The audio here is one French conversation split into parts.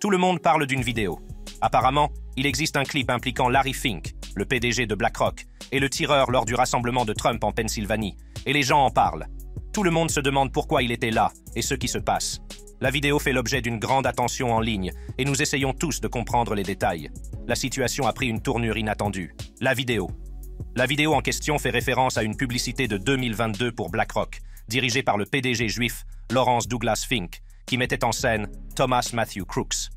Tout le monde parle d'une vidéo. Apparemment, il existe un clip impliquant Larry Fink, le PDG de BlackRock, et le tireur lors du rassemblement de Trump en Pennsylvanie, et les gens en parlent. Tout le monde se demande pourquoi il était là et ce qui se passe. La vidéo fait l'objet d'une grande attention en ligne et nous essayons tous de comprendre les détails. La situation a pris une tournure inattendue. La vidéo. La vidéo en question fait référence à une publicité de 2022 pour BlackRock, dirigée par le PDG juif Lawrence Douglas Fink, qui mettait en scène Thomas Matthew Crooks.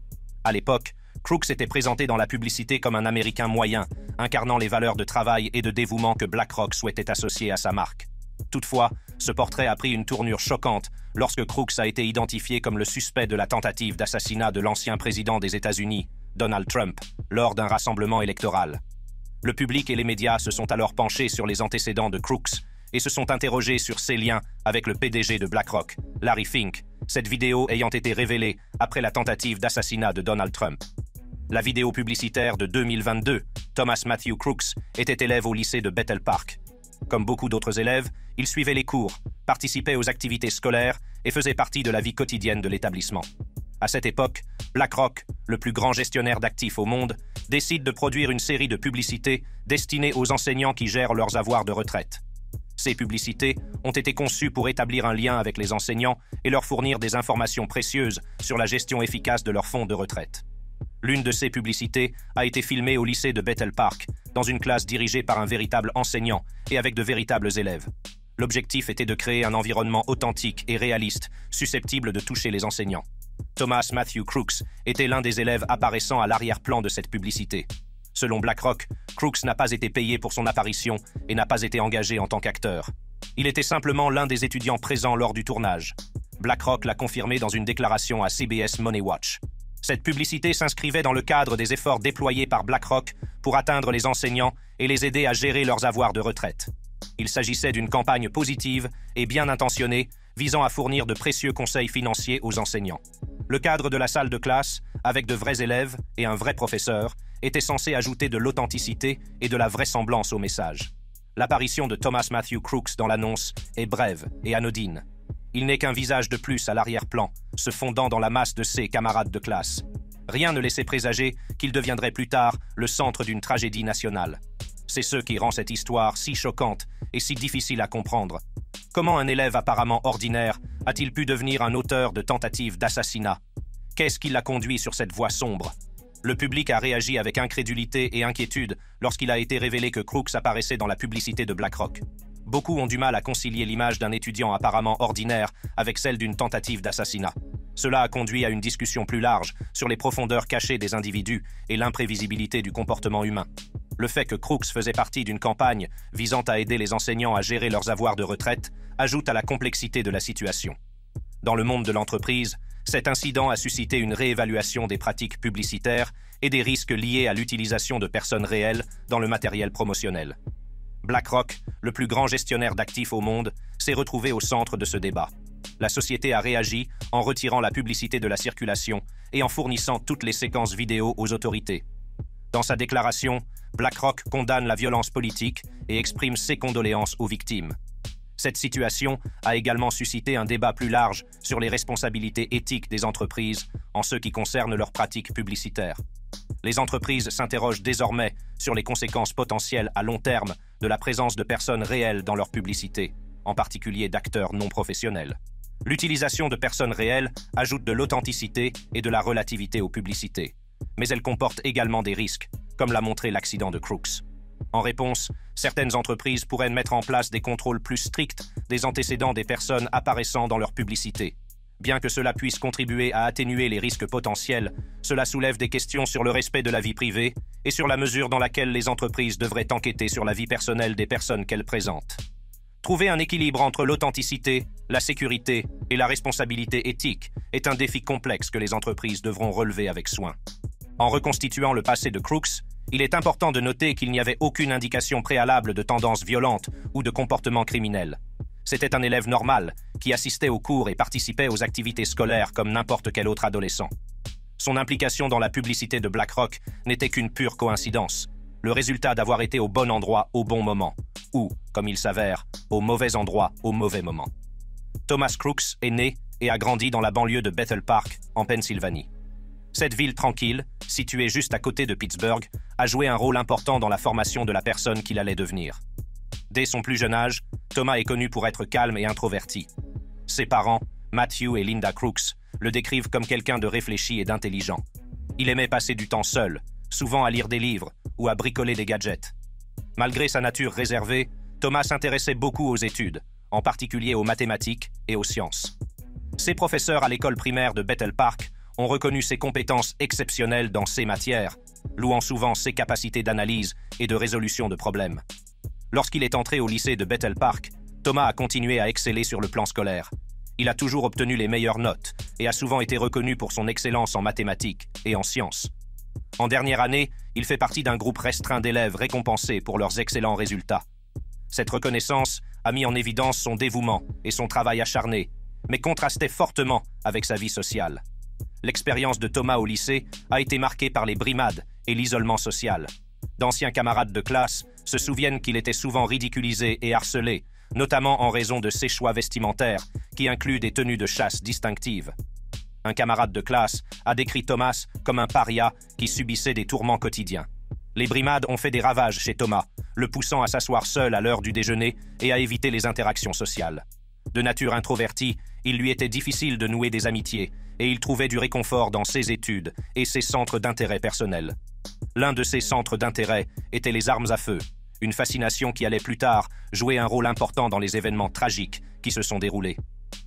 À l'époque, Crooks était présenté dans la publicité comme un Américain moyen, incarnant les valeurs de travail et de dévouement que BlackRock souhaitait associer à sa marque. Toutefois, ce portrait a pris une tournure choquante lorsque Crooks a été identifié comme le suspect de la tentative d'assassinat de l'ancien président des États-Unis, Donald Trump, lors d'un rassemblement électoral. Le public et les médias se sont alors penchés sur les antécédents de Crooks et se sont interrogés sur ses liens avec le PDG de BlackRock, Larry Fink, cette vidéo ayant été révélée après la tentative d'assassinat de Donald Trump. La vidéo publicitaire de 2022, Thomas Matthew Crooks était élève au lycée de Bethel Park. Comme beaucoup d'autres élèves, il suivait les cours, participait aux activités scolaires et faisait partie de la vie quotidienne de l'établissement. À cette époque, BlackRock, le plus grand gestionnaire d'actifs au monde, décide de produire une série de publicités destinées aux enseignants qui gèrent leurs avoirs de retraite. Ces publicités ont été conçues pour établir un lien avec les enseignants et leur fournir des informations précieuses sur la gestion efficace de leurs fonds de retraite. L'une de ces publicités a été filmée au lycée de Bethel Park, dans une classe dirigée par un véritable enseignant et avec de véritables élèves. L'objectif était de créer un environnement authentique et réaliste, susceptible de toucher les enseignants. Thomas Matthew Crooks était l'un des élèves apparaissant à l'arrière-plan de cette publicité. Selon BlackRock, Crooks n'a pas été payé pour son apparition et n'a pas été engagé en tant qu'acteur. Il était simplement l'un des étudiants présents lors du tournage. BlackRock l'a confirmé dans une déclaration à CBS Money Watch. Cette publicité s'inscrivait dans le cadre des efforts déployés par BlackRock pour atteindre les enseignants et les aider à gérer leurs avoirs de retraite. Il s'agissait d'une campagne positive et bien intentionnée visant à fournir de précieux conseils financiers aux enseignants. Le cadre de la salle de classe, avec de vrais élèves et un vrai professeur, était censé ajouter de l'authenticité et de la vraisemblance au message. L'apparition de Thomas Matthew Crooks dans l'annonce est brève et anodine. Il n'est qu'un visage de plus à l'arrière-plan, se fondant dans la masse de ses camarades de classe. Rien ne laissait présager qu'il deviendrait plus tard le centre d'une tragédie nationale. C'est ce qui rend cette histoire si choquante et si difficile à comprendre. Comment un élève apparemment ordinaire a-t-il pu devenir un auteur de tentatives d'assassinat? Qu'est-ce qui l'a conduit sur cette voie sombre? Le public a réagi avec incrédulité et inquiétude lorsqu'il a été révélé que Crooks apparaissait dans la publicité de BlackRock. Beaucoup ont du mal à concilier l'image d'un étudiant apparemment ordinaire avec celle d'une tentative d'assassinat. Cela a conduit à une discussion plus large sur les profondeurs cachées des individus et l'imprévisibilité du comportement humain. Le fait que Crooks faisait partie d'une campagne visant à aider les enseignants à gérer leurs avoirs de retraite ajoute à la complexité de la situation. Dans le monde de l'entreprise, cet incident a suscité une réévaluation des pratiques publicitaires et des risques liés à l'utilisation de personnes réelles dans le matériel promotionnel. BlackRock, le plus grand gestionnaire d'actifs au monde, s'est retrouvé au centre de ce débat. La société a réagi en retirant la publicité de la circulation et en fournissant toutes les séquences vidéo aux autorités. Dans sa déclaration, BlackRock condamne la violence politique et exprime ses condoléances aux victimes. Cette situation a également suscité un débat plus large sur les responsabilités éthiques des entreprises en ce qui concerne leurs pratiques publicitaires. Les entreprises s'interrogent désormais sur les conséquences potentielles à long terme de la présence de personnes réelles dans leur publicité, en particulier d'acteurs non professionnels. L'utilisation de personnes réelles ajoute de l'authenticité et de la relativité aux publicités, mais elle comporte également des risques, comme l'a montré l'accident de Crooks. En réponse, certaines entreprises pourraient mettre en place des contrôles plus stricts des antécédents des personnes apparaissant dans leur publicité. Bien que cela puisse contribuer à atténuer les risques potentiels, cela soulève des questions sur le respect de la vie privée et sur la mesure dans laquelle les entreprises devraient enquêter sur la vie personnelle des personnes qu'elles présentent. Trouver un équilibre entre l'authenticité, la sécurité et la responsabilité éthique est un défi complexe que les entreprises devront relever avec soin. En reconstituant le passé de Crooks, il est important de noter qu'il n'y avait aucune indication préalable de tendance violente ou de comportement criminel. C'était un élève normal, qui assistait aux cours et participait aux activités scolaires comme n'importe quel autre adolescent. Son implication dans la publicité de BlackRock n'était qu'une pure coïncidence, le résultat d'avoir été au bon endroit au bon moment, ou, comme il s'avère, au mauvais endroit au mauvais moment. Thomas Crooks est né et a grandi dans la banlieue de Bethel Park, en Pennsylvanie. Cette ville tranquille, située juste à côté de Pittsburgh, a joué un rôle important dans la formation de la personne qu'il allait devenir. Dès son plus jeune âge, Thomas est connu pour être calme et introverti. Ses parents, Matthew et Linda Crooks, le décrivent comme quelqu'un de réfléchi et d'intelligent. Il aimait passer du temps seul, souvent à lire des livres ou à bricoler des gadgets. Malgré sa nature réservée, Thomas s'intéressait beaucoup aux études, en particulier aux mathématiques et aux sciences. Ses professeurs à l'école primaire de Bethel Park ont reconnu ses compétences exceptionnelles dans ces matières, louant souvent ses capacités d'analyse et de résolution de problèmes. Lorsqu'il est entré au lycée de Bethel Park, Thomas a continué à exceller sur le plan scolaire. Il a toujours obtenu les meilleures notes et a souvent été reconnu pour son excellence en mathématiques et en sciences. En dernière année, il fait partie d'un groupe restreint d'élèves récompensés pour leurs excellents résultats. Cette reconnaissance a mis en évidence son dévouement et son travail acharné, mais contrastait fortement avec sa vie sociale. L'expérience de Thomas au lycée a été marquée par les brimades et l'isolement social. D'anciens camarades de classe se souviennent qu'il était souvent ridiculisé et harcelé, notamment en raison de ses choix vestimentaires, qui incluent des tenues de chasse distinctives. Un camarade de classe a décrit Thomas comme un paria qui subissait des tourments quotidiens. Les brimades ont fait des ravages chez Thomas, le poussant à s'asseoir seul à l'heure du déjeuner et à éviter les interactions sociales. De nature introvertie, il lui était difficile de nouer des amitiés, et il trouvait du réconfort dans ses études et ses centres d'intérêt personnels. L'un de ses centres d'intérêt était les armes à feu, une fascination qui allait plus tard jouer un rôle important dans les événements tragiques qui se sont déroulés.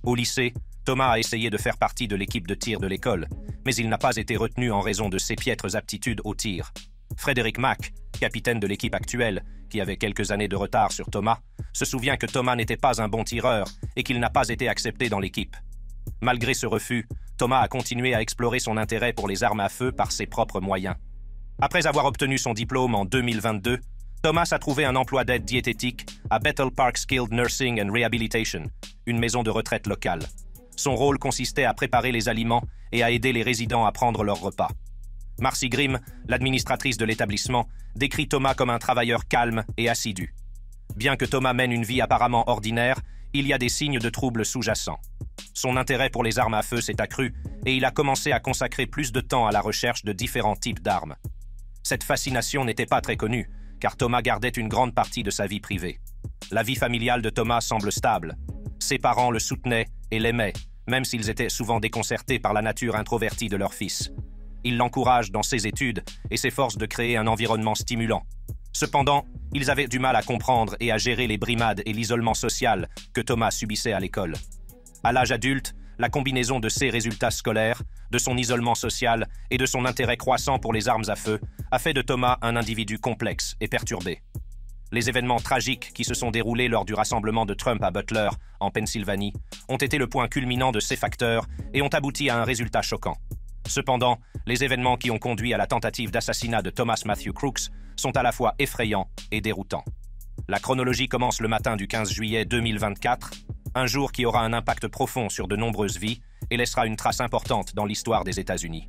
Au lycée, Thomas a essayé de faire partie de l'équipe de tir de l'école, mais il n'a pas été retenu en raison de ses piètres aptitudes au tir. Frederick Mack, capitaine de l'équipe actuelle, qui avait quelques années de retard sur Thomas, se souvient que Thomas n'était pas un bon tireur et qu'il n'a pas été accepté dans l'équipe. Malgré ce refus, Thomas a continué à explorer son intérêt pour les armes à feu par ses propres moyens. Après avoir obtenu son diplôme en 2022, Thomas a trouvé un emploi d'aide diététique à Bethel Park Skilled Nursing and Rehabilitation, une maison de retraite locale. Son rôle consistait à préparer les aliments et à aider les résidents à prendre leurs repas. Marcy Grimm, l'administratrice de l'établissement, décrit Thomas comme un travailleur calme et assidu. Bien que Thomas mène une vie apparemment ordinaire, il y a des signes de troubles sous-jacents. Son intérêt pour les armes à feu s'est accru et il a commencé à consacrer plus de temps à la recherche de différents types d'armes. Cette fascination n'était pas très connue, car Thomas gardait une grande partie de sa vie privée. La vie familiale de Thomas semble stable. Ses parents le soutenaient et l'aimaient, même s'ils étaient souvent déconcertés par la nature introvertie de leur fils. Ils l'encouragent dans ses études et s'efforcent de créer un environnement stimulant. Cependant, ils avaient du mal à comprendre et à gérer les brimades et l'isolement social que Thomas subissait à l'école. À l'âge adulte, la combinaison de ses résultats scolaires, de son isolement social et de son intérêt croissant pour les armes à feu a fait de Thomas un individu complexe et perturbé. Les événements tragiques qui se sont déroulés lors du rassemblement de Trump à Butler, en Pennsylvanie, ont été le point culminant de ces facteurs et ont abouti à un résultat choquant. Cependant, les événements qui ont conduit à la tentative d'assassinat de Thomas Matthew Crooks sont à la fois effrayants et déroutants. La chronologie commence le matin du 15 juillet 2024, un jour qui aura un impact profond sur de nombreuses vies et laissera une trace importante dans l'histoire des États-Unis.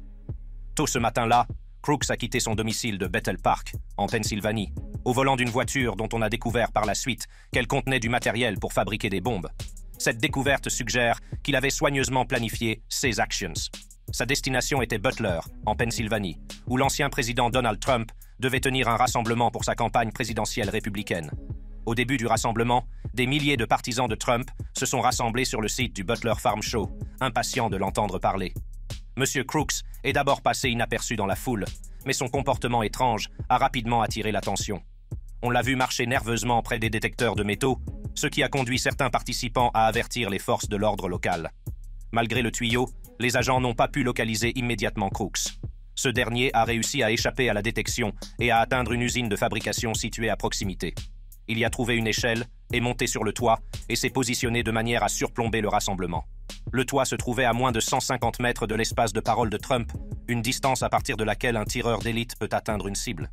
Tôt ce matin-là, Crooks a quitté son domicile de Bethel Park, en Pennsylvanie, au volant d'une voiture dont on a découvert par la suite qu'elle contenait du matériel pour fabriquer des bombes. Cette découverte suggère qu'il avait soigneusement planifié ses actions. Sa destination était Butler, en Pennsylvanie, où l'ancien président Donald Trump devait tenir un rassemblement pour sa campagne présidentielle républicaine. Au début du rassemblement, des milliers de partisans de Trump se sont rassemblés sur le site du Butler Farm Show, impatients de l'entendre parler. M. Crooks est d'abord passé inaperçu dans la foule, mais son comportement étrange a rapidement attiré l'attention. On l'a vu marcher nerveusement près des détecteurs de métaux, ce qui a conduit certains participants à avertir les forces de l'ordre locales. Malgré le tuyau, les agents n'ont pas pu localiser immédiatement Crooks. Ce dernier a réussi à échapper à la détection et à atteindre une usine de fabrication située à proximité. Il y a trouvé une échelle, est monté sur le toit et s'est positionné de manière à surplomber le rassemblement. Le toit se trouvait à moins de 150 mètres de l'espace de parole de Trump, une distance à partir de laquelle un tireur d'élite peut atteindre une cible.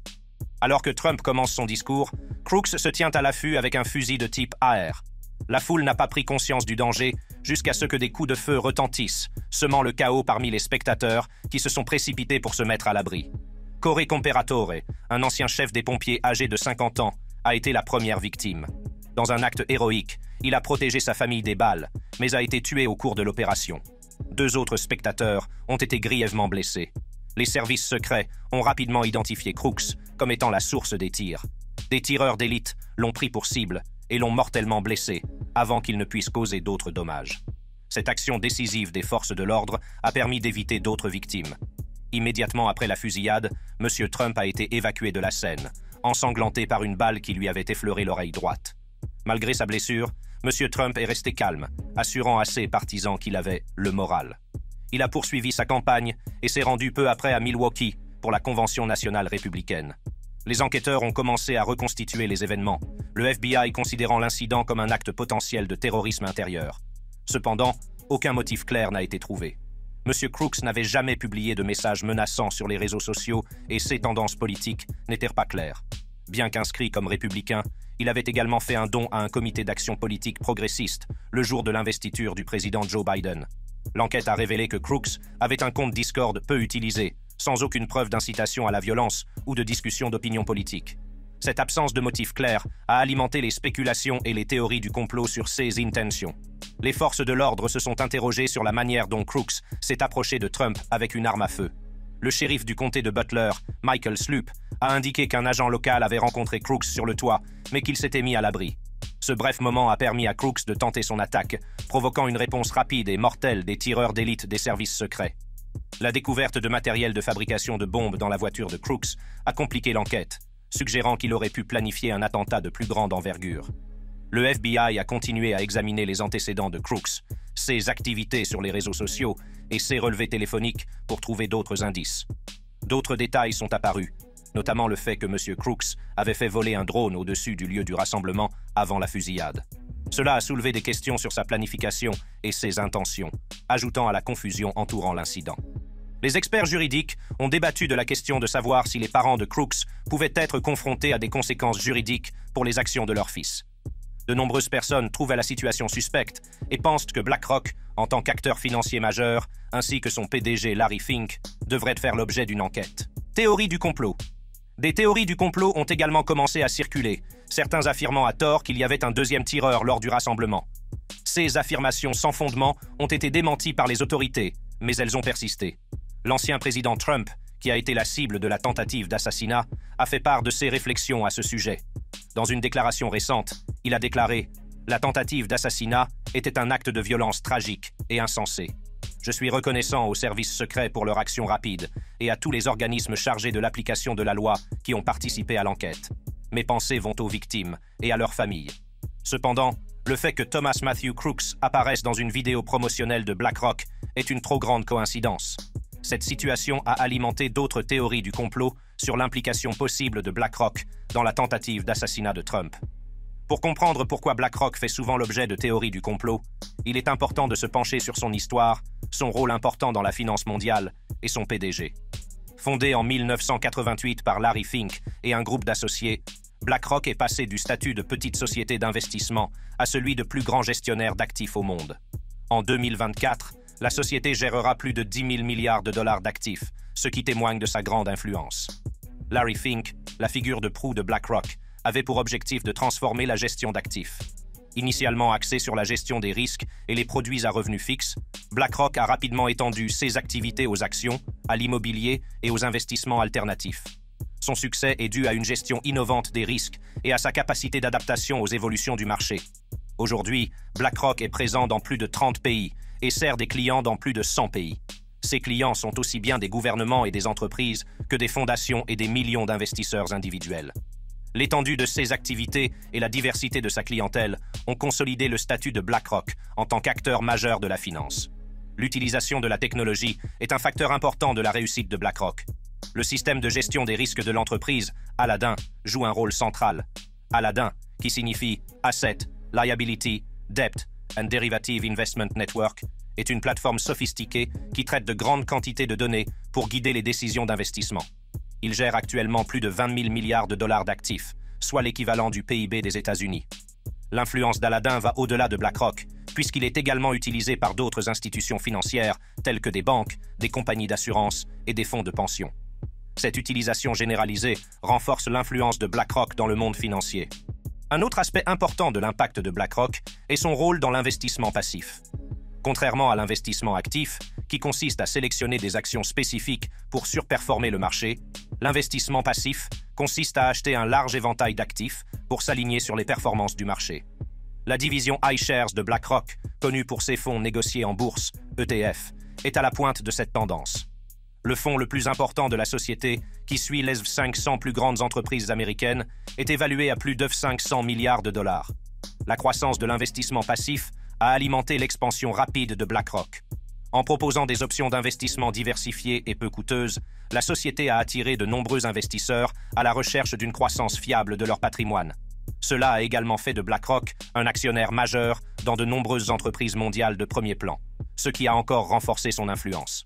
Alors que Trump commence son discours, Crooks se tient à l'affût avec un fusil de type AR. La foule n'a pas pris conscience du danger jusqu'à ce que des coups de feu retentissent, semant le chaos parmi les spectateurs qui se sont précipités pour se mettre à l'abri. Corey Comperatore, un ancien chef des pompiers âgé de 50 ans, a été la première victime. Dans un acte héroïque, il a protégé sa famille des balles, mais a été tué au cours de l'opération. 2 autres spectateurs ont été grièvement blessés. Les services secrets ont rapidement identifié Crooks comme étant la source des tirs. Des tireurs d'élite l'ont pris pour cible et l'ont mortellement blessé avant qu'il ne puisse causer d'autres dommages. Cette action décisive des forces de l'ordre a permis d'éviter d'autres victimes. Immédiatement après la fusillade, M. Trump a été évacué de la scène, ensanglanté par une balle qui lui avait effleuré l'oreille droite. Malgré sa blessure, M. Trump est resté calme, assurant à ses partisans qu'il avait le moral. Il a poursuivi sa campagne et s'est rendu peu après à Milwaukee pour la Convention nationale républicaine. Les enquêteurs ont commencé à reconstituer les événements, le FBI considérant l'incident comme un acte potentiel de terrorisme intérieur. Cependant, aucun motif clair n'a été trouvé. M. Crooks n'avait jamais publié de messages menaçants sur les réseaux sociaux et ses tendances politiques n'étaient pas claires. Bien qu'inscrit comme républicain, il avait également fait un don à un comité d'action politique progressiste le jour de l'investiture du président Joe Biden. L'enquête a révélé que Crooks avait un compte Discord peu utilisé, sans aucune preuve d'incitation à la violence ou de discussion d'opinion politique. Cette absence de motif clair a alimenté les spéculations et les théories du complot sur ses intentions. Les forces de l'ordre se sont interrogées sur la manière dont Crooks s'est approché de Trump avec une arme à feu. Le shérif du comté de Butler, Michael Sloop, a indiqué qu'un agent local avait rencontré Crooks sur le toit, mais qu'il s'était mis à l'abri. Ce bref moment a permis à Crooks de tenter son attaque, provoquant une réponse rapide et mortelle des tireurs d'élite des services secrets. La découverte de matériel de fabrication de bombes dans la voiture de Crooks a compliqué l'enquête, suggérant qu'il aurait pu planifier un attentat de plus grande envergure. Le FBI a continué à examiner les antécédents de Crooks, ses activités sur les réseaux sociaux et ses relevés téléphoniques pour trouver d'autres indices. D'autres détails sont apparus, notamment le fait que M. Crooks avait fait voler un drone au-dessus du lieu du rassemblement avant la fusillade. Cela a soulevé des questions sur sa planification et ses intentions, ajoutant à la confusion entourant l'incident. Les experts juridiques ont débattu de la question de savoir si les parents de Crooks pouvaient être confrontés à des conséquences juridiques pour les actions de leur fils. De nombreuses personnes trouvaient la situation suspecte et pensent que BlackRock, en tant qu'acteur financier majeur, ainsi que son PDG Larry Fink, devraient faire l'objet d'une enquête. Théorie du complot. Des théories du complot ont également commencé à circuler, certains affirmant à tort qu'il y avait un deuxième tireur lors du rassemblement. Ces affirmations sans fondement ont été démenties par les autorités, mais elles ont persisté. L'ancien président Trump, qui a été la cible de la tentative d'assassinat, a fait part de ses réflexions à ce sujet. Dans une déclaration récente, il a déclaré « La tentative d'assassinat était un acte de violence tragique et insensé. Je suis reconnaissant aux services secrets pour leur action rapide et à tous les organismes chargés de l'application de la loi qui ont participé à l'enquête. Mes pensées vont aux victimes et à leurs familles. » Cependant, le fait que Thomas Matthew Crooks apparaisse dans une vidéo promotionnelle de BlackRock est une trop grande coïncidence. Cette situation a alimenté d'autres théories du complot sur l'implication possible de BlackRock dans la tentative d'assassinat de Trump. Pour comprendre pourquoi BlackRock fait souvent l'objet de théories du complot, il est important de se pencher sur son histoire, son rôle important dans la finance mondiale et son PDG. Fondé en 1988 par Larry Fink et un groupe d'associés, BlackRock est passé du statut de petite société d'investissement à celui de plus grand gestionnaire d'actifs au monde. En 2024, la société gérera plus de 10 000 milliards de dollars d'actifs, ce qui témoigne de sa grande influence. Larry Fink, la figure de proue de BlackRock, avait pour objectif de transformer la gestion d'actifs. Initialement axé sur la gestion des risques et les produits à revenus fixes, BlackRock a rapidement étendu ses activités aux actions, à l'immobilier et aux investissements alternatifs. Son succès est dû à une gestion innovante des risques et à sa capacité d'adaptation aux évolutions du marché. Aujourd'hui, BlackRock est présent dans plus de 30 pays et sert des clients dans plus de 100 pays. Ses clients sont aussi bien des gouvernements et des entreprises que des fondations et des millions d'investisseurs individuels. L'étendue de ses activités et la diversité de sa clientèle ont consolidé le statut de BlackRock en tant qu'acteur majeur de la finance. L'utilisation de la technologie est un facteur important de la réussite de BlackRock. Le système de gestion des risques de l'entreprise, Aladdin, joue un rôle central. Aladdin, qui signifie Asset, Liability, Debt and Derivative Investment Network, est une plateforme sophistiquée qui traite de grandes quantités de données pour guider les décisions d'investissement. Il gère actuellement plus de 20 000 milliards de dollars d'actifs, soit l'équivalent du PIB des États-Unis. L'influence d'Aladdin va au-delà de BlackRock, puisqu'il est également utilisé par d'autres institutions financières, telles que des banques, des compagnies d'assurance et des fonds de pension. Cette utilisation généralisée renforce l'influence de BlackRock dans le monde financier. Un autre aspect important de l'impact de BlackRock est son rôle dans l'investissement passif. Contrairement à l'investissement actif, qui consiste à sélectionner des actions spécifiques pour surperformer le marché. L'investissement passif consiste à acheter un large éventail d'actifs pour s'aligner sur les performances du marché. La division iShares de BlackRock, connue pour ses fonds négociés en bourse, ETF, est à la pointe de cette tendance. Le fonds le plus important de la société, qui suit les 500 plus grandes entreprises américaines, est évalué à plus de 500 milliards de dollars. La croissance de l'investissement passif a alimenté l'expansion rapide de BlackRock. En proposant des options d'investissement diversifiées et peu coûteuses, la société a attiré de nombreux investisseurs à la recherche d'une croissance fiable de leur patrimoine. Cela a également fait de BlackRock un actionnaire majeur dans de nombreuses entreprises mondiales de premier plan, ce qui a encore renforcé son influence.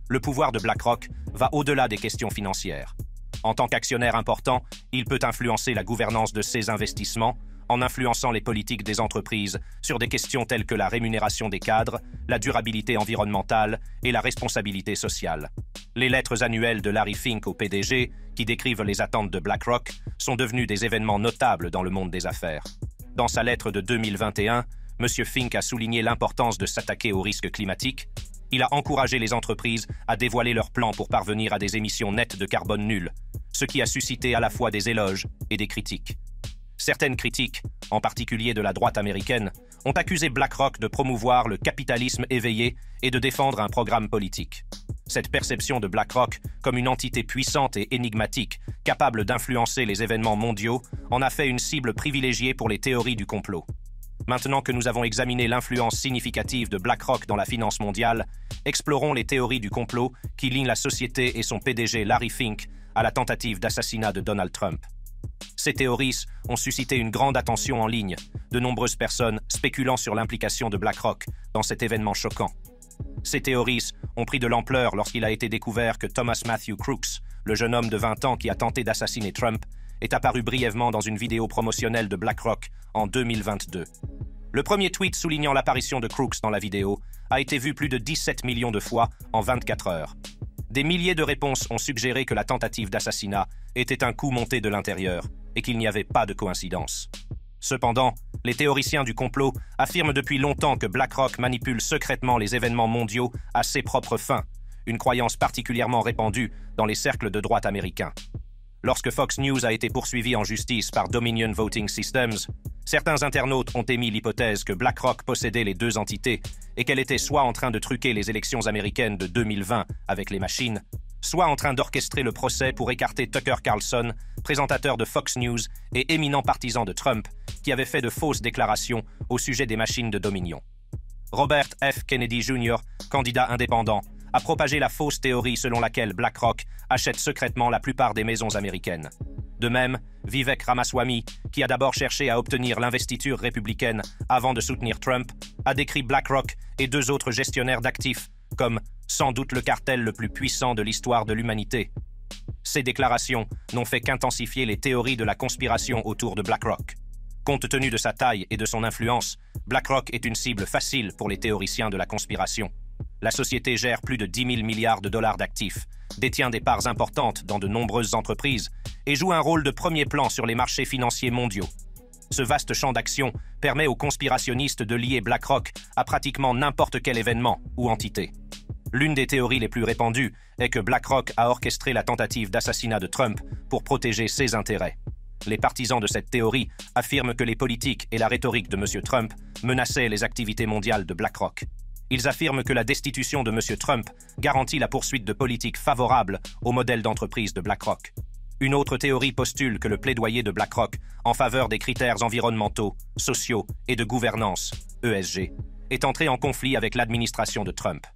Le pouvoir de BlackRock va au-delà des questions financières. En tant qu'actionnaire important, il peut influencer la gouvernance de ses investissements en influençant les politiques des entreprises sur des questions telles que la rémunération des cadres, la durabilité environnementale et la responsabilité sociale. Les lettres annuelles de Larry Fink au PDG, qui décrivent les attentes de BlackRock, sont devenues des événements notables dans le monde des affaires. Dans sa lettre de 2021, M. Fink a souligné l'importance de s'attaquer aux risques climatiques. Il a encouragé les entreprises à dévoiler leurs plans pour parvenir à des émissions nettes de carbone nulles, ce qui a suscité à la fois des éloges et des critiques. Certaines critiques, en particulier de la droite américaine, ont accusé BlackRock de promouvoir le capitalisme éveillé et de défendre un programme politique. Cette perception de BlackRock comme une entité puissante et énigmatique, capable d'influencer les événements mondiaux, en a fait une cible privilégiée pour les théories du complot. Maintenant que nous avons examiné l'influence significative de BlackRock dans la finance mondiale, explorons les théories du complot qui lient la société et son PDG Larry Fink à la tentative d'assassinat de Donald Trump. Ces théories ont suscité une grande attention en ligne, de nombreuses personnes spéculant sur l'implication de BlackRock dans cet événement choquant. Ces théories ont pris de l'ampleur lorsqu'il a été découvert que Thomas Matthew Crooks, le jeune homme de 20 ans qui a tenté d'assassiner Trump, est apparu brièvement dans une vidéo promotionnelle de BlackRock en 2022. Le premier tweet soulignant l'apparition de Crooks dans la vidéo a été vu plus de 17 millions de fois en 24 heures. Des milliers de réponses ont suggéré que la tentative d'assassinat était un coup monté de l'intérieur et qu'il n'y avait pas de coïncidence. Cependant, les théoriciens du complot affirment depuis longtemps que BlackRock manipule secrètement les événements mondiaux à ses propres fins, une croyance particulièrement répandue dans les cercles de droite américains. Lorsque Fox News a été poursuivi en justice par Dominion Voting Systems, certains internautes ont émis l'hypothèse que BlackRock possédait les deux entités et qu'elle était soit en train de truquer les élections américaines de 2020 avec les machines, soit en train d'orchestrer le procès pour écarter Tucker Carlson, présentateur de Fox News et éminent partisan de Trump, qui avait fait de fausses déclarations au sujet des machines de Dominion. Robert F. Kennedy Jr., candidat indépendant, a propagé la fausse théorie selon laquelle BlackRock achète secrètement la plupart des maisons américaines. De même, Vivek Ramaswamy, qui a d'abord cherché à obtenir l'investiture républicaine avant de soutenir Trump, a décrit BlackRock et deux autres gestionnaires d'actifs comme sans doute le cartel le plus puissant de l'histoire de l'humanité. Ces déclarations n'ont fait qu'intensifier les théories de la conspiration autour de BlackRock. Compte tenu de sa taille et de son influence, BlackRock est une cible facile pour les théoriciens de la conspiration. La société gère plus de 10 000 milliards de dollars d'actifs, détient des parts importantes dans de nombreuses entreprises et joue un rôle de premier plan sur les marchés financiers mondiaux. Ce vaste champ d'action permet aux conspirationnistes de lier BlackRock à pratiquement n'importe quel événement ou entité. L'une des théories les plus répandues est que BlackRock a orchestré la tentative d'assassinat de Trump pour protéger ses intérêts. Les partisans de cette théorie affirment que les politiques et la rhétorique de M. Trump menaçaient les activités mondiales de BlackRock. Ils affirment que la destitution de M. Trump garantit la poursuite de politiques favorables au modèle d'entreprise de BlackRock. Une autre théorie postule que le plaidoyer de BlackRock en faveur des critères environnementaux, sociaux et de gouvernance, ESG, est entré en conflit avec l'administration de Trump.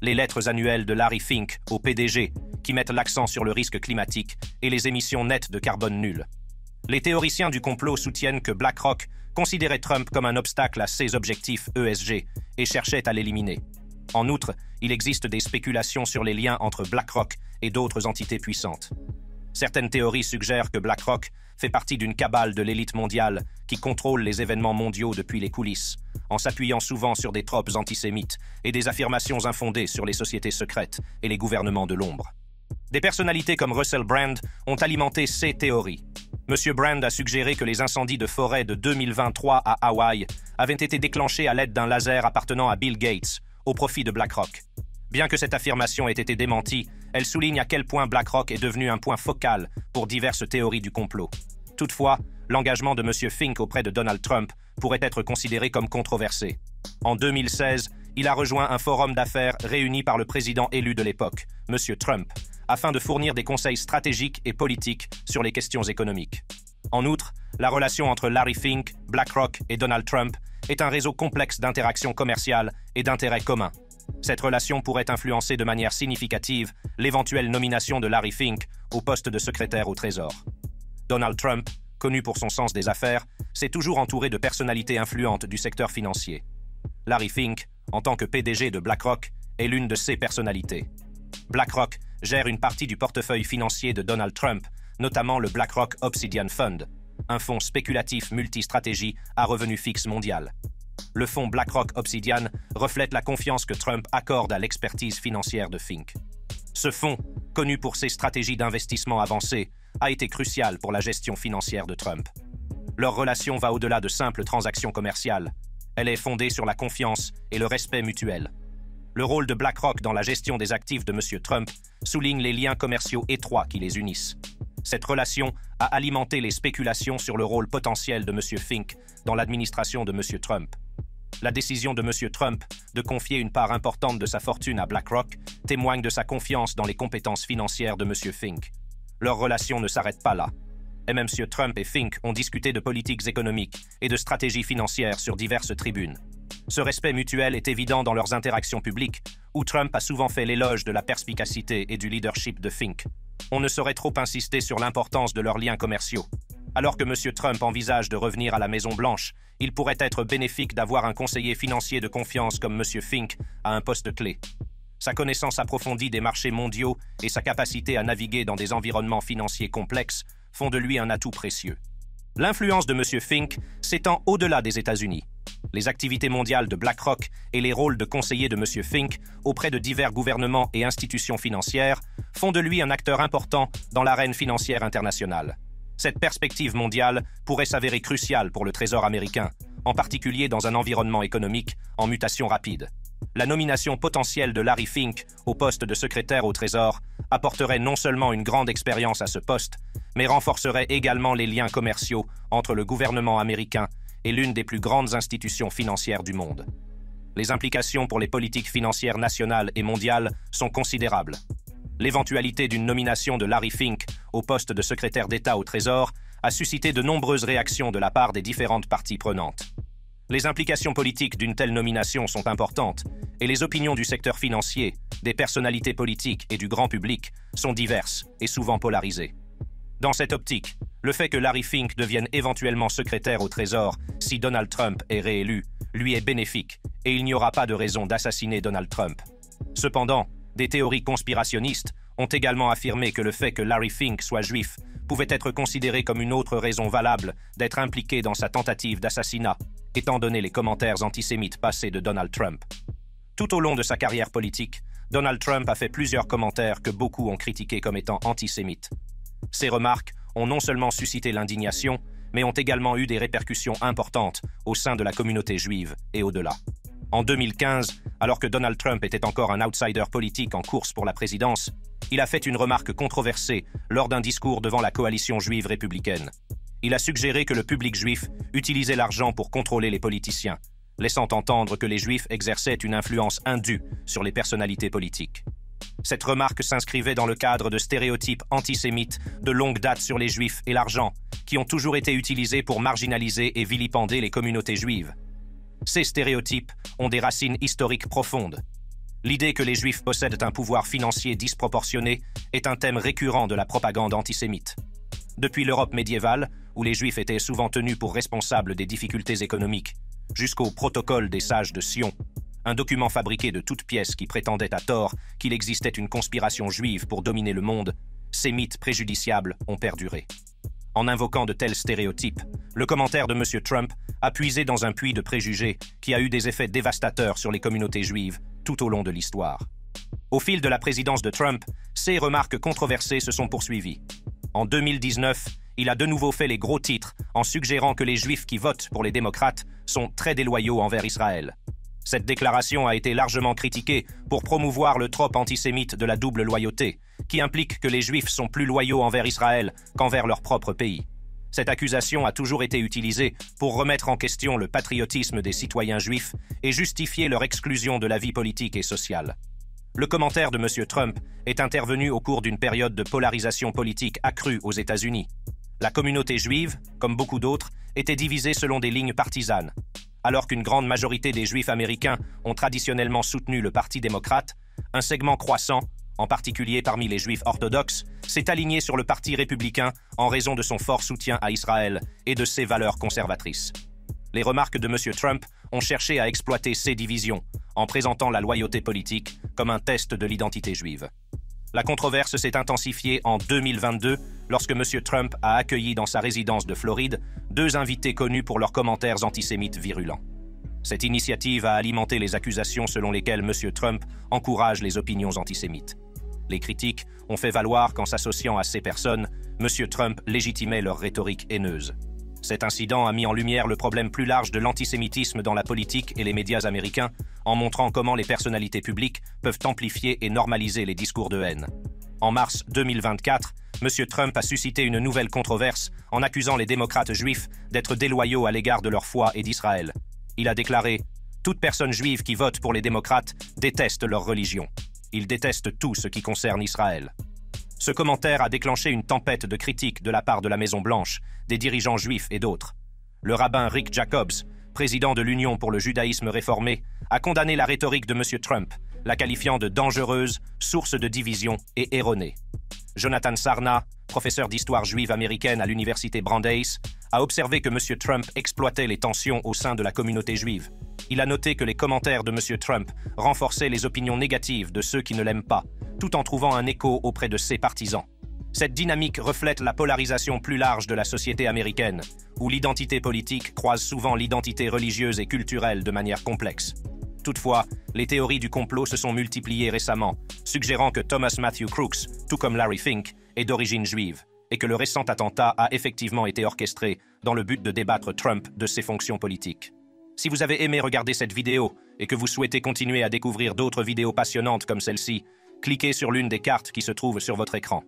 Les lettres annuelles de Larry Fink au PDG, qui mettent l'accent sur le risque climatique et les émissions nettes de carbone nulles. Les théoriciens du complot soutiennent que BlackRock considérait Trump comme un obstacle à ses objectifs ESG et cherchait à l'éliminer. En outre, il existe des spéculations sur les liens entre BlackRock et d'autres entités puissantes. Certaines théories suggèrent que BlackRock fait partie d'une cabale de l'élite mondiale qui contrôle les événements mondiaux depuis les coulisses, en s'appuyant souvent sur des tropes antisémites et des affirmations infondées sur les sociétés secrètes et les gouvernements de l'ombre. Des personnalités comme Russell Brand ont alimenté ces théories. M. Brand a suggéré que les incendies de forêt de 2023 à Hawaï avaient été déclenchés à l'aide d'un laser appartenant à Bill Gates, au profit de BlackRock. Bien que cette affirmation ait été démentie, elle souligne à quel point BlackRock est devenu un point focal pour diverses théories du complot. Toutefois, l'engagement de M. Fink auprès de Donald Trump pourrait être considéré comme controversé. En 2016, il a rejoint un forum d'affaires réuni par le président élu de l'époque, M. Trump, afin de fournir des conseils stratégiques et politiques sur les questions économiques. En outre, la relation entre Larry Fink, BlackRock et Donald Trump est un réseau complexe d'interactions commerciales et d'intérêts communs. Cette relation pourrait influencer de manière significative l'éventuelle nomination de Larry Fink au poste de secrétaire au Trésor. Donald Trump, connu pour son sens des affaires, s'est toujours entouré de personnalités influentes du secteur financier. Larry Fink, en tant que PDG de BlackRock, est l'une de ces personnalités. BlackRock gère une partie du portefeuille financier de Donald Trump, notamment le BlackRock Obsidian Fund, un fonds spéculatif multistratégie à revenu fixe mondial. Le fonds BlackRock Obsidian reflète la confiance que Trump accorde à l'expertise financière de Fink. Ce fonds, connu pour ses stratégies d'investissement avancées, a été crucial pour la gestion financière de Trump. Leur relation va au-delà de simples transactions commerciales. Elle est fondée sur la confiance et le respect mutuel. Le rôle de BlackRock dans la gestion des actifs de M. Trump souligne les liens commerciaux étroits qui les unissent. Cette relation a alimenté les spéculations sur le rôle potentiel de M. Fink dans l'administration de M. Trump. La décision de M. Trump de confier une part importante de sa fortune à BlackRock témoigne de sa confiance dans les compétences financières de M. Fink. Leur relation ne s'arrête pas là. Et même M. Trump et Fink ont discuté de politiques économiques et de stratégies financières sur diverses tribunes. Ce respect mutuel est évident dans leurs interactions publiques, où Trump a souvent fait l'éloge de la perspicacité et du leadership de Fink. On ne saurait trop insister sur l'importance de leurs liens commerciaux. Alors que M. Trump envisage de revenir à la Maison-Blanche, il pourrait être bénéfique d'avoir un conseiller financier de confiance comme M. Fink à un poste clé. Sa connaissance approfondie des marchés mondiaux et sa capacité à naviguer dans des environnements financiers complexes font de lui un atout précieux. L'influence de M. Fink s'étend au-delà des États-Unis. Les activités mondiales de BlackRock et les rôles de conseiller de M. Fink auprès de divers gouvernements et institutions financières font de lui un acteur important dans l'arène financière internationale. Cette perspective mondiale pourrait s'avérer cruciale pour le Trésor américain, en particulier dans un environnement économique en mutation rapide. La nomination potentielle de Larry Fink au poste de secrétaire au Trésor apporterait non seulement une grande expérience à ce poste, mais renforcerait également les liens commerciaux entre le gouvernement américain et l'une des plus grandes institutions financières du monde. Les implications pour les politiques financières nationales et mondiales sont considérables. L'éventualité d'une nomination de Larry Fink au poste de secrétaire d'État au Trésor a suscité de nombreuses réactions de la part des différentes parties prenantes. Les implications politiques d'une telle nomination sont importantes, et les opinions du secteur financier, des personnalités politiques et du grand public sont diverses et souvent polarisées. Dans cette optique, le fait que Larry Fink devienne éventuellement secrétaire au Trésor si Donald Trump est réélu, lui est bénéfique, et il n'y aura pas de raison d'assassiner Donald Trump. Cependant, des théories conspirationnistes ont également affirmé que le fait que Larry Fink soit juif pouvait être considéré comme une autre raison valable d'être impliqué dans sa tentative d'assassinat, étant donné les commentaires antisémites passés de Donald Trump. Tout au long de sa carrière politique, Donald Trump a fait plusieurs commentaires que beaucoup ont critiqués comme étant antisémites. Ces remarques ont non seulement suscité l'indignation, mais ont également eu des répercussions importantes au sein de la communauté juive et au-delà. En 2015, alors que Donald Trump était encore un outsider politique en course pour la présidence, il a fait une remarque controversée lors d'un discours devant la coalition juive républicaine. Il a suggéré que le public juif utilisait l'argent pour contrôler les politiciens, laissant entendre que les juifs exerçaient une influence indue sur les personnalités politiques. Cette remarque s'inscrivait dans le cadre de stéréotypes antisémites de longue date sur les juifs et l'argent, qui ont toujours été utilisés pour marginaliser et vilipender les communautés juives. Ces stéréotypes ont des racines historiques profondes. L'idée que les juifs possèdent un pouvoir financier disproportionné est un thème récurrent de la propagande antisémite. Depuis l'Europe médiévale, où les juifs étaient souvent tenus pour responsables des difficultés économiques, jusqu'au protocole des sages de Sion, un document fabriqué de toutes pièces qui prétendait à tort qu'il existait une conspiration juive pour dominer le monde, ces mythes préjudiciables ont perduré. En invoquant de tels stéréotypes, le commentaire de M. Trump a puisé dans un puits de préjugés qui a eu des effets dévastateurs sur les communautés juives tout au long de l'histoire. Au fil de la présidence de Trump, ces remarques controversées se sont poursuivies. En 2019, il a de nouveau fait les gros titres en suggérant que les Juifs qui votent pour les démocrates sont très déloyaux envers Israël. Cette déclaration a été largement critiquée pour promouvoir le trope antisémite de la double loyauté, qui implique que les Juifs sont plus loyaux envers Israël qu'envers leur propre pays. Cette accusation a toujours été utilisée pour remettre en question le patriotisme des citoyens juifs et justifier leur exclusion de la vie politique et sociale. Le commentaire de M. Trump est intervenu au cours d'une période de polarisation politique accrue aux États-Unis. La communauté juive, comme beaucoup d'autres, était divisée selon des lignes partisanes. Alors qu'une grande majorité des Juifs américains ont traditionnellement soutenu le Parti démocrate, un segment croissant, en particulier parmi les Juifs orthodoxes, s'est aligné sur le Parti républicain en raison de son fort soutien à Israël et de ses valeurs conservatrices. Les remarques de M. Trump ont cherché à exploiter ces divisions en présentant la loyauté politique comme un test de l'identité juive. La controverse s'est intensifiée en 2022 lorsque M. Trump a accueilli dans sa résidence de Floride 2 invités connus pour leurs commentaires antisémites virulents. Cette initiative a alimenté les accusations selon lesquelles M. Trump encourage les opinions antisémites. Les critiques ont fait valoir qu'en s'associant à ces personnes, M. Trump légitimait leur rhétorique haineuse. Cet incident a mis en lumière le problème plus large de l'antisémitisme dans la politique et les médias américains, en montrant comment les personnalités publiques peuvent amplifier et normaliser les discours de haine. En mars 2024, M. Trump a suscité une nouvelle controverse en accusant les démocrates juifs d'être déloyaux à l'égard de leur foi et d'Israël. Il a déclaré « Toute personne juive qui vote pour les démocrates déteste leur religion. Ils détestent tout ce qui concerne Israël. » Ce commentaire a déclenché une tempête de critiques de la part de la Maison-Blanche, des dirigeants juifs et d'autres. Le rabbin Rick Jacobs, président de l'Union pour le judaïsme réformé, a condamné la rhétorique de M. Trump, la qualifiant de dangereuse, source de division et erronée. Jonathan Sarna, professeur d'histoire juive américaine à l'université Brandeis, a observé que M. Trump exploitait les tensions au sein de la communauté juive. Il a noté que les commentaires de M. Trump renforçaient les opinions négatives de ceux qui ne l'aiment pas, tout en trouvant un écho auprès de ses partisans. Cette dynamique reflète la polarisation plus large de la société américaine, où l'identité politique croise souvent l'identité religieuse et culturelle de manière complexe. Toutefois, les théories du complot se sont multipliées récemment, suggérant que Thomas Matthew Crooks, tout comme Larry Fink, est d'origine juive, et que le récent attentat a effectivement été orchestré dans le but de débattre Trump de ses fonctions politiques. Si vous avez aimé regarder cette vidéo et que vous souhaitez continuer à découvrir d'autres vidéos passionnantes comme celle-ci, cliquez sur l'une des cartes qui se trouve sur votre écran.